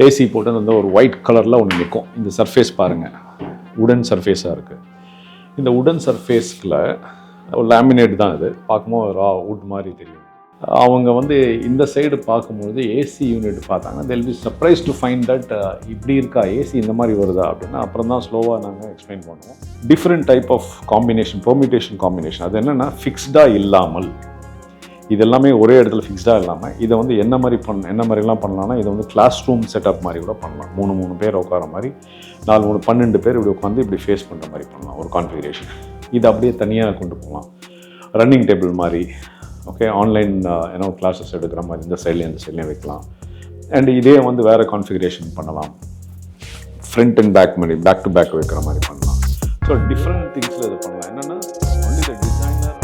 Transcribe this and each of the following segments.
AC போட்டு அந்த ஒரு ஒயிட் கலரில் ஒன்று நிற்கும். இந்த சர்ஃபேஸ் பாருங்கள், உடன் சர்ஃபேஸாக இருக்குது. இந்த உடன் சர்ஃபேஸில் ஒரு லேமினேட் தான் இது. பார்க்கும்போது ரா வுட் மாதிரி தெரியும். அவங்க வந்து இந்த சைடு பார்க்கும்பொழுது ஏசி யூனிட் பார்த்தாங்க. They'll be surprise to find that இப்படி இருக்கா, ஏசி இந்த மாதிரி வருதா அப்படின்னா அப்புறம் தான் ஸ்லோவாக நாங்கள் எக்ஸ்பிளைன் பண்ணுவோம். Different type of combination, permutation combination. அது என்னென்னா ஃபிக்ஸ்டாக இல்லாமல், இது எல்லாமே ஒரே இடத்துல ஃபிக்ஸ்டாக இல்லாமல் இதை வந்து என்ன மாதிரிலாம் பண்ணலாம்னா, இதை வந்து கிளாஸ் ரூம் செட்டப் மாதிரி கூட பண்ணலாம். 3 பேர் உட்கார மாதிரி, 12 பேர் இப்படி உட்காந்து இப்படி ஃபேஸ் பண்ணுற மாதிரி பண்ணலாம் ஒரு கான்ஃபிகரேஷன். இது அப்படியே தனியாக கொண்டு போகலாம். ரன்னிங் டேபிள் மாதிரி, ஓகே, ஆன்லைன் கிளாஸஸ் எடுக்கிற மாதிரி இந்த சைட்லேயும் வைக்கலாம். அண்ட் இதே வந்து வேறு கான்ஃபிகரேஷன் பண்ணலாம். ஃப்ரண்ட் அண்ட் பேக் மாதிரி, பேக் டு பேக் வைக்கிற மாதிரி பண்ணலாம். ஸோ டிஃப்ரெண்ட் திங்ஸில் இது பண்ணலாம். என்னென்னா ஒன்லி த டிசைனர்.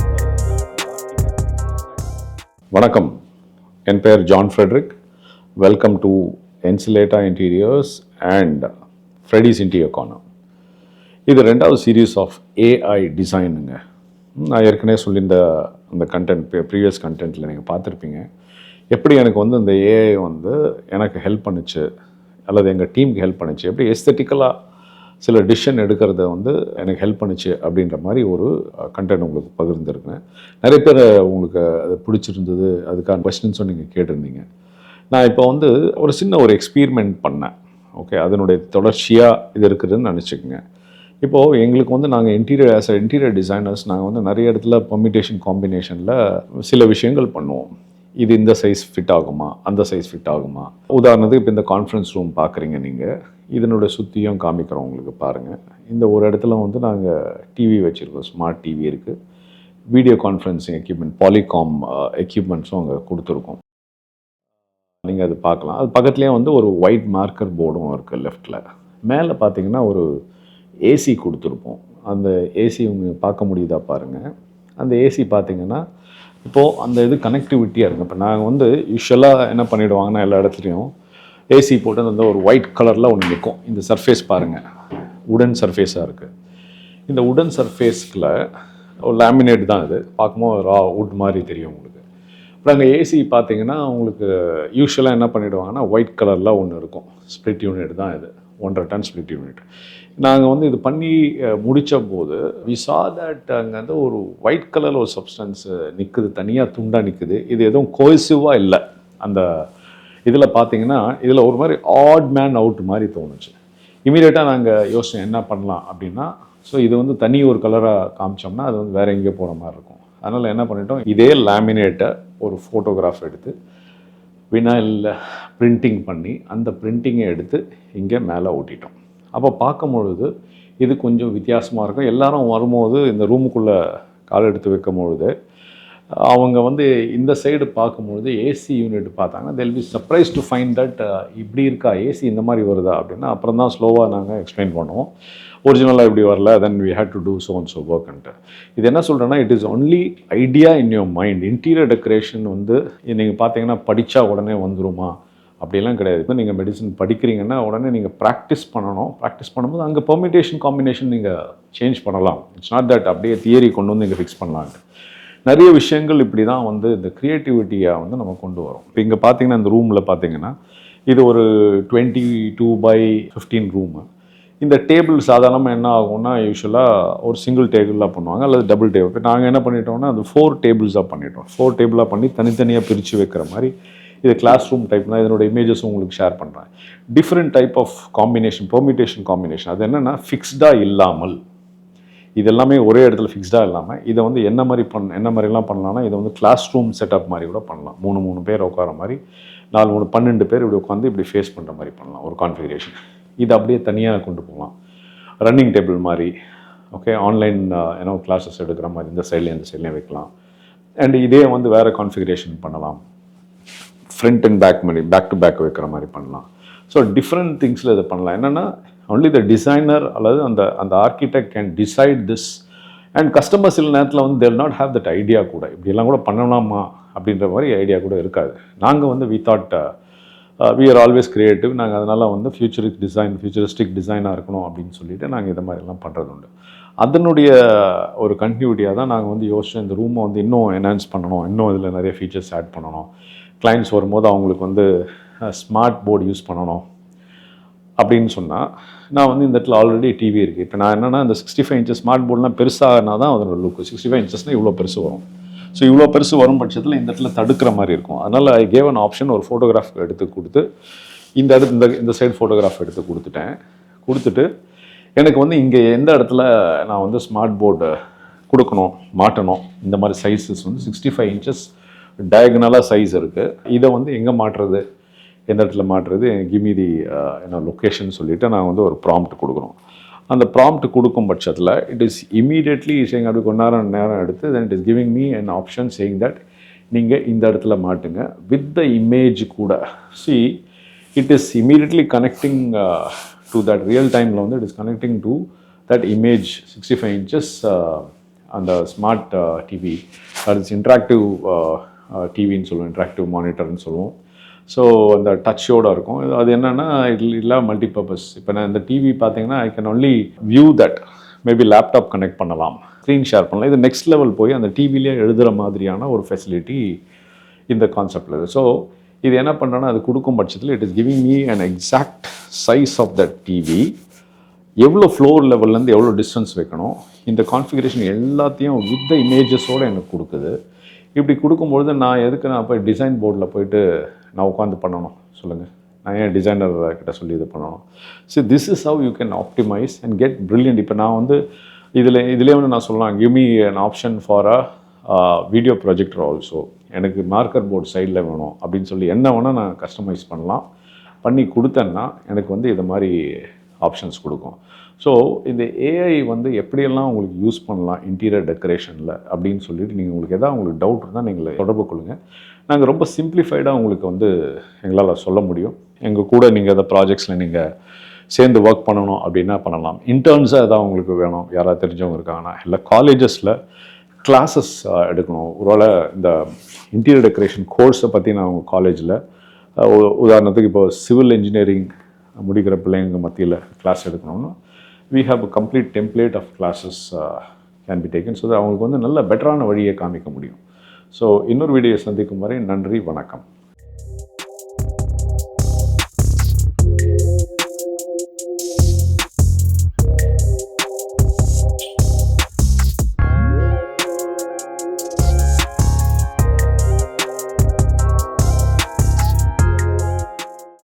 வணக்கம், என் பெயர் ஜான் ஃப்ரெட்ரிக். வெல்கம் டு என்சிலேட்டா interiors and Freddy's interior corner. இது 2வது சீரீஸ் ஆஃப் ஏஐ டிசைனுங்க. நான் ஏற்கனவே சொல்லியிருந்த அந்த கண்டென்ட், ப்ரீவியஸ் கண்டென்ட்டில் நீங்கள் பார்த்துருப்பீங்க. எப்படி எனக்கு வந்து இந்த ஏஐ வந்து எனக்கு ஹெல்ப் பண்ணுச்சு, அல்லது எங்கள் டீமுக்கு ஹெல்ப் பண்ணுச்சு, எப்படி எஸ்தட்டிக்கலாக சில டிசிஷன் எடுக்கிறத வந்து எனக்கு ஹெல்ப் பண்ணுச்சு அப்படின்ற மாதிரி ஒரு கண்டென்ட் உங்களுக்கு பகிர்ந்துருக்கேன். நிறைய பேர் உங்களுக்கு அது பிடிச்சிருந்தது, அதுக்கான கொஸ்டின்ஸும் நீங்கள் கேட்டிருந்தீங்க. நான் இப்போ வந்து ஒரு சின்ன எக்ஸ்பீரிமெண்ட் பண்ணேன். ஓகே, அதனுடைய தொடர்ச்சியாக இது இருக்குதுன்னு நினச்சிக்கோங்க. இப்போது எங்களுக்கு வந்து நாங்கள் இன்டீரியர் டிசைனர்ஸ் நாங்கள் வந்து நிறைய இடத்துல பெர்மிட்டேஷன் காம்பினேஷனில் சில விஷயங்கள் பண்ணுவோம். இது இந்த சைஸ் ஃபிட் ஆகுமா, அந்த சைஸ் ஃபிட் ஆகுமா. உதாரணத்துக்கு இப்போ இந்த கான்ஃபரன்ஸ் ரூம் பார்க்குறீங்க நீங்கள், இதனுடைய சுற்றியும் காமிக்கிறோம் உங்களுக்கு பாருங்கள். இந்த ஒரு இடத்துல வந்து நாங்கள் டிவி வச்சுருக்கோம், ஸ்மார்ட் டிவி இருக்குது. வீடியோ கான்ஃபரன்சிங் எக்யூப்மெண்ட், பாலிகாம் எக்யூப்மெண்ட்ஸும் அங்கே கொடுத்துருக்கோம். நீங்கள் அது பார்க்கலாம். அது பக்கத்துலேயே வந்து ஒரு ஒயிட் மார்க்கர் போர்டும் இருக்குது லெஃப்டில். மேலே பார்த்தீங்கன்னா ஒரு ஏசி கொடுத்துருப்போம். அந்த ஏசி உங்களுக்கு பார்க்க முடியுதா பாருங்கள். அந்த ஏசி பார்த்தீங்கன்னா இப்போது அந்த இது கனெக்டிவிட்டியாக இருக்குது. இப்போ நாங்கள் வந்து யூஸ்வலாக என்ன பண்ணிவிடுவாங்கன்னா, எல்லா இடத்துலையும் ஏசி போட்டு அந்த ஒரு ஒயிட் கலரில் ஒன்று நிற்கும். இந்த சர்ஃபேஸ் பாருங்கள், உடன் சர்ஃபேஸாக இருக்குது. இந்த உடன் சர்ஃபேஸில் ஒரு லேமினேட் தான் இது. பார்க்கும்போது ரா வுட் மாதிரி தெரியும் உங்களுக்கு. அப்புறம் அங்கே ஏசி பார்த்தீங்கன்னா உங்களுக்கு யூஸ்வலாக என்ன பண்ணிவிடுவாங்கன்னா, ஒயிட் கலரில் ஒன்று இருக்கும். ஸ்ப்ளிட் யூனிட் தான் இது, 1.5 டன் ஸ்ப்ளிட் யூனிட். நாங்கள் வந்து இது பண்ணி முடித்த போது வி சா தட் அங்கே வந்து ஒரு ஒயிட் கலரில் ஒரு சப்ஸ்டன்ஸ் நிற்குது, தனியாக துண்டாக நிற்குது. இது எதுவும் கோஹெசிவாக இல்லை. அந்த இதில் பார்த்தீங்கன்னா இதில் ஒரு மாதிரி ஆட் மேன் அவுட் மாதிரி தோணுச்சு. இமீடியட்டாக நாங்கள் யோசிச்சோம் என்ன பண்ணலாம் அப்படின்னா, ஸோ இது வந்து தனி ஒரு கலராக காமிச்சோம்னா அது வந்து வேறு எங்கேயோ போகிற மாதிரி இருக்கும். அதனால் என்ன பண்ணிட்டோம், இதே லேமினேட்டை ஒரு ஃபோட்டோகிராஃப் எடுத்து வினாயிலில் பிரிண்டிங் பண்ணி அந்த பிரிண்டிங்கை எடுத்து இங்கே மேலே ஓட்டிட்டோம். அப்போ பார்க்கும்பொழுது இது கொஞ்சம் வித்தியாசமாக இருக்கும். எல்லாரும் வரும்போது இந்த ரூமுக்குள்ளே கால் எடுத்து வைக்கும்பொழுது அவங்க வந்து இந்த சைடு பார்க்கும்பொழுது ஏசி யூனிட் பார்த்தாங்கன்னா they'll be surprise to find that இப்படி இருக்கா, ஏசி இந்த மாதிரி வருதா அப்படின்னா அப்புறம் தான் ஸ்லோவாக நாங்கள் எக்ஸ்பிளைன் பண்ணுவோம். ஒரிஜினலாக இப்படி வரல, then we had to do so and so ஒர்க்ன்ட்டு. இது என்ன சொல்கிறேன்னா, it is only idea in your mind. Interior decoration வந்து நீங்கள் பார்த்தீங்கன்னா படித்தா உடனே வந்துருமா அப்படிலாம் கிடையாது. இப்போ நீங்கள் மெடிசன் படிக்கிறீங்கன்னா உடனே நீங்கள் ப்ராக்டிஸ் பண்ணணும். ப்ராக்டிஸ் பண்ணும்போது அங்கே பெர்மிட்டேஷன் காம்பினேஷன் நீங்கள் சேஞ்ச் பண்ணலாம். இட்ஸ் நாட் தட் அப்படியே தியரி கொண்டு வந்து இங்கே ஃபிக்ஸ் பண்ணலான்ட்டு. நிறைய விஷயங்கள் இப்படி தான் வந்து இந்த க்ரியேட்டிவிட்டியை வந்து நம்ம கொண்டு வரோம். இப்போ இங்கே பார்த்தீங்கன்னா இந்த ரூமில் பார்த்தீங்கன்னா இது ஒரு 22x15 ரூமு. இந்த டேபிள் சாதாரணமாக என்ன ஆகும்னா, யூஸ்வலாக ஒரு சிங்கிள் டேபிளாக பண்ணுவாங்க அல்லது டபுள் டேபிள். இப்போ நாங்கள் என்ன பண்ணிட்டோம்னா அது 4 டேபிள்ஸாக பண்ணிட்டோம். 4 டேபிளாக பண்ணி தனித்தனியாக பிரித்து வைக்கிற மாதிரி இது கிளாஸ் ரூம் டைப்னா இதனோட இமேஜஸும் உங்களுக்கு ஷேர் பண்ணுறேன். Different type of combination, permutation combination. அது என்னென்னா ஃபிக்ஸ்டாக இல்லாமல், இது எல்லாமே ஒரே இடத்துல ஃபிக்ஸ்டாக இல்லாமல் இதை வந்து என்ன மாதிரிலாம் பண்ணலாம்னா, இதை வந்து கிளாஸ் ரூம் செட்டப் மாதிரி கூட பண்ணலாம். 3 பேர் உட்கார மாதிரி, 12 பேர் இப்படி உட்காந்து இப்படி ஃபேஸ் பண்ணுற மாதிரி பண்ணலாம் ஒரு கான்ஃபிகரேஷன். இது அப்படியே தனியாக கொண்டு போகலாம். ரன்னிங் டேபிள் மாதிரி, ஓகே, ஆன்லைன் கிளாஸஸ் எடுக்கிற மாதிரி இந்த சைட்லேயும் வைக்கலாம். அண்ட் இதே வந்து வேறு கான்ஃபிகரேஷன் பண்ணலாம். ஃப்ரண்ட் அண்ட் பேக் மாதிரி, பேக் டு பேக் வைக்கிற மாதிரி பண்ணலாம். ஸோ டிஃப்ரெண்ட் திங்ஸில் இது பண்ணலாம். என்னென்னா ஒன்லி த டிசைனர் அல்லது அந்த architect can decide this. And customer சில நேரத்தில் வந்து தேல் நாட் ஹேவ் தட் ஐடியா கூட, இப்படியெல்லாம் கூட பண்ணலாமா அப்படின்ற மாதிரி ஐடியா கூட இருக்காது. நாங்கள் வந்து we thought we are always creative. நாங்கள் அதனால் வந்து ஃபியூச்சரிஸ்டிக் டிசைனாக இருக்கணும் அப்படின்னு சொல்லிட்டு நாங்கள் இதை மாதிரிலாம் பண்ணுறது உண்டு. அதனுடைய ஒரு கண்டினியூட்டியாக தான் நாங்கள் வந்து யோசிச்சோம், இந்த ரூமை வந்து இன்னும் என்ஹான்ஸ் பண்ணணும், இன்னும் இதில் நிறைய ஃபீச்சர்ஸ் ஆட் பண்ணணும். கிளைண்ட்ஸ் வரும்போது அவங்களுக்கு வந்து ஸ்மார்ட் போர்டு யூஸ் பண்ணணும், அப்படின்னு சொன்னால் நான் வந்து இந்த இடத்துல ஆல்ரெடி டிவி இருக்குது. இப்போ நான் என்னென்னா இந்த 65 இன்ச்சஸ் ஸ்மார்ட் போர்ட்லாம் பெருசாகனா தான் அதோட லுக்கு. 65 இன்ச்சஸ்னால் இவ்வளோ பெருசு வரும். ஸோ இவ்வளோ பெருசு வரும் பட்சத்தில் இந்த இடத்துல தடுக்கிற மாதிரி இருக்கும். அதனால் ஐ கேவ் அன் ஆப்ஷன், ஒரு ஃபோட்டோகிராஃப் எடுத்து கொடுத்து இந்த சைடு ஃபோட்டோகிராஃப் எடுத்து கொடுத்துட்டு எனக்கு வந்து இங்கே எந்த இடத்துல நான் வந்து ஸ்மார்ட் போர்டு கொடுக்கணும், மாட்டணும், இந்த மாதிரி சைஸஸ் வந்து 65 இன்ச்சஸ் டயகனலாக சைஸ் இருக்குது. இதை வந்து எங்கே மாட்டுறது, எந்த இடத்துல மாட்டுறது, கிவ் மீ தி என்ன லொக்கேஷன் சொல்லிவிட்டு நான் வந்து ஒரு ப்ராம்ப்ட் கொடுக்குறோம். அந்த ப்ராம்ப்ட் கொடுக்கும் பட்சத்தில் இட் இஸ் இமீடியட்லி சேயிங், அப்படி கொஞ்ச நேரம் எடுத்து then it is giving me an option saying that நீங்கள் இந்த இடத்துல மாட்டுங்க வித் த இமேஜ் கூட. See it is immediately connecting to that real டைமில் வந்து it is connecting to that image 65 inches அந்த ஸ்மார்ட் டிவி. அது இஸ் இன்ட்ராக்டிவ் டிவின்னு சொல்லுவோம், interactive மானிட்டர்னு சொல்லுவோம். ஸோ அந்த டச்சோடு இருக்கும். அது என்னென்னா இல்லை மல்டிபர்பஸ். இப்போ நான் இந்த டிவி பார்த்தீங்கன்னா I can only view that, maybe laptop connect பண்ணலாம், ஸ்க்ரீன் ஷேர் பண்ணலாம். இது நெக்ஸ்ட் லெவல் போய் அந்த டிவிலேயே எழுதுகிற மாதிரியான ஒரு ஃபெசிலிட்டி இந்த கான்செப்டில் இருக்குது. ஸோ இது என்ன பண்ணுறேன்னா அது கொடுக்கும் பட்சத்தில் it is giving me an exact size of that TV, எவ்வளோ ஃப்ளோர் லெவல்லேருந்து எவ்வளோ டிஸ்டன்ஸ் வைக்கணும், இந்த கான்ஃபிகரேஷன் எல்லாத்தையும் வித் த இமேஜஸோடு எனக்கு கொடுக்குது. இப்படி கொடுக்கும்பொழுது நான் போய் டிசைன் போர்டில் போயிட்டு நான் உட்காந்து பண்ணணும் சொல்லுங்கள், நான் ஏன் டிசைனர் கிட்ட சொல்லி இது பண்ணணும். So this is how you can optimise and get brilliant. இப்போ நான் வந்து இதிலே வந்து நான் சொல்லலாம், give me an option for a video projector also. எனக்கு மார்க்கர் போர்டு சைடில் வேணும் அப்படின்னு சொல்லி என்ன வேணால் நான் கஸ்டமைஸ் பண்ணி கொடுத்தேன்னா எனக்கு வந்து இது மாதிரி ஆப்ஷன்ஸ் கொடுக்கும். ஸோ இந்த ஏஐ வந்து எப்படியெல்லாம் உங்களுக்கு யூஸ் பண்ணலாம் இன்டீரியர் டெக்கரேஷனில் அப்படின்னு சொல்லிட்டு நீங்கள் உங்களுக்கு உங்களுக்கு டவுட் இருந்தால் நீங்கள் தொடர்பு கொள்ளுங்கள். நாங்கள் ரொம்ப சிம்பிளிஃபைடாக உங்களுக்கு வந்து எங்களால் சொல்ல முடியும். எங்கள் கூட நீங்கள் எதாவது ப்ராஜெக்ட்ஸில் நீங்கள் சேர்ந்து ஒர்க் பண்ணணும் அப்படின்னா பண்ணலாம். இன்டர்ன்ஸாக எதாவது உங்களுக்கு வேணும், யாராவது தெரிஞ்சவங்க இருக்காங்கன்னா, இல்லை காலேஜஸில் கிளாஸஸ் எடுக்கணும், ஒருவேளை இந்த இன்டீரியர் டெக்கரேஷன் கோர்ஸை பற்றி நான் உங்கள் காலேஜில் உதாரணத்துக்கு இப்போ சிவில் இன்ஜினியரிங் முடிக்கிற பிள்ளைங்க மத்தியில் கிளாஸ் எடுக்கணும்னா we have a complete template of classes can be taken, so that அவங்களுக்கு வந்து நல்ல பெட்டரான வழியை காமிக்க முடியும். ஸோ இன்னொரு வீடியோ சந்திக்கும் வரை நன்றி, வணக்கம்.